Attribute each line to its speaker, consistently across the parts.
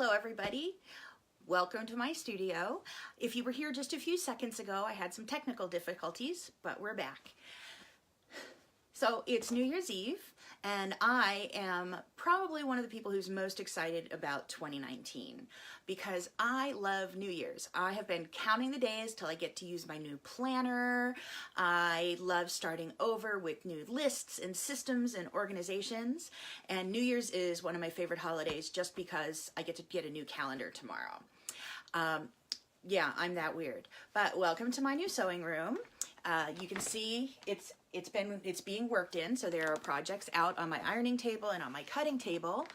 Speaker 1: Hello everybody, welcome to my studio. If you were here just a few seconds ago, I had some technical difficulties, but we're back. So it's New Year's Eve, and I am probably one of the people who's most excited about 2019 because I love New Year's. I have been counting the days till I get to use my new planner. I love starting over with new lists and systems and organizations, and New Year's is one of my favorite holidays just because I get to get a new calendar tomorrow. Yeah, I'm that weird. But welcome to my new sewing room. You can see it's being worked in, so there are projects out on my ironing table and on my cutting table.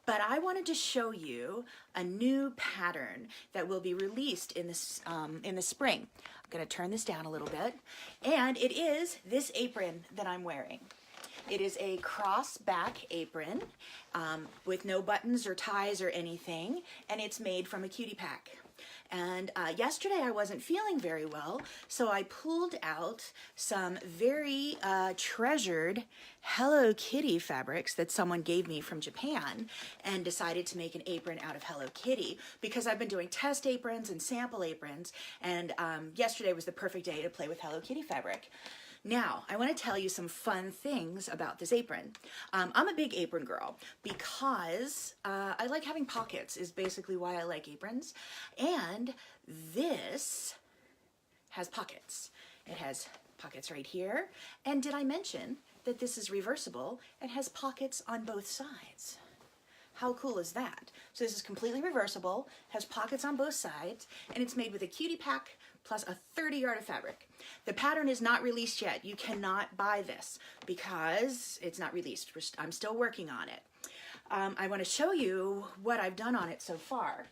Speaker 1: But I wanted to show you a new pattern that will be released in the spring. I'm going to turn this down a little bit, and it is this apron that I'm wearing. It is a cross back apron with no buttons or ties or anything, and it's made from a cutie pack. And yesterday I wasn't feeling very well, so I pulled out some very treasured Hello Kitty fabrics that someone gave me from Japan and decided to make an apron out of Hello Kitty because I've been doing test aprons and sample aprons, and yesterday was the perfect day to play with Hello Kitty fabric. Now, I want to tell you some fun things about this apron. I'm a big apron girl because I like having pockets is basically why I like aprons. And this has pockets. It has pockets right here. And did I mention that this is reversible and has pockets on both sides? How cool is that? So this is completely reversible, has pockets on both sides, and it's made with a cutie pack plus a 30-yard of fabric. The pattern is not released yet. You cannot buy this because it's not released. I'm still working on it. I want to show you what I've done on it so far.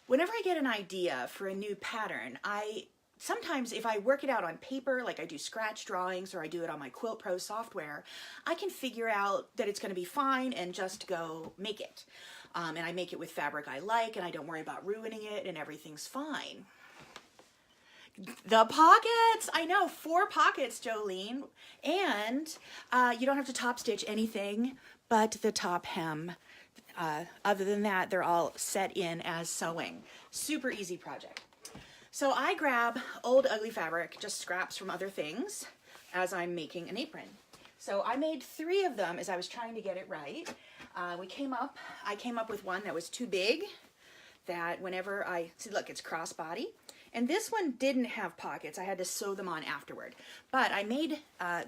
Speaker 1: Whenever I get an idea for a new pattern, sometimes if I work it out on paper, like I do scratch drawings or I do it on my Quilt Pro software, I can figure out that it's going to be fine and just go make it. And I make it with fabric I like, and I don't worry about ruining it, and everything's fine. The pockets! I know, 4 pockets, Jolene. And you don't have to top stitch anything but the top hem. Other than that, they're all set in as sewing. Super easy project. So I grab old ugly fabric, just scraps from other things, as I'm making an apron. So I made 3 of them as I was trying to get it right. I came up with one that was too big, that whenever see, look, it's crossbody. And this one didn't have pockets. I had to sew them on afterward. But I made,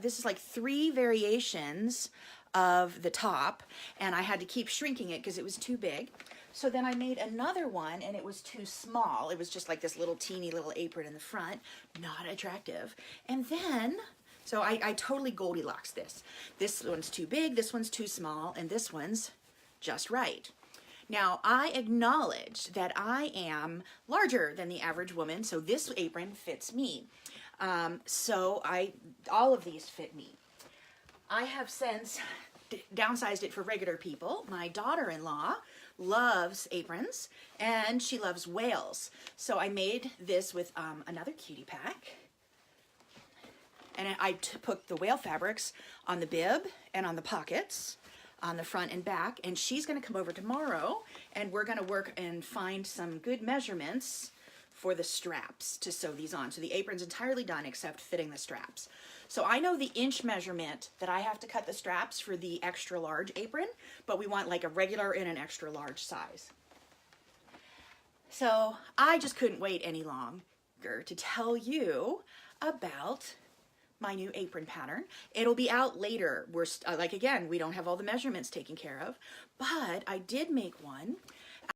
Speaker 1: this is like 3 variations of the top, and I had to keep shrinking it because it was too big. So then I made another one, and it was too small. It was just like this little teeny little apron in the front, not attractive. And then, so I totally Goldilocks this. This one's too big, this one's too small, and this one's just right. Now, I acknowledge that I am larger than the average woman, so this apron fits me. All of these fit me. I have since downsized it for regular people. My daughter-in-law loves aprons, and she loves whales. So I made this with another cutie pack. And I put the whale fabrics on the bib and on the pockets, on the front and back, and she's going to come over tomorrow, and we're going to work and find some good measurements for the straps to sew these on. So the apron's entirely done except fitting the straps. So I know the inch measurement that I have to cut the straps for the extra large apron, but we want like a regular and an extra large size. So I just couldn't wait any longer to tell you about my new apron pattern. It'll be out later. We're like, again, we don't have all the measurements taken care of, but I did make one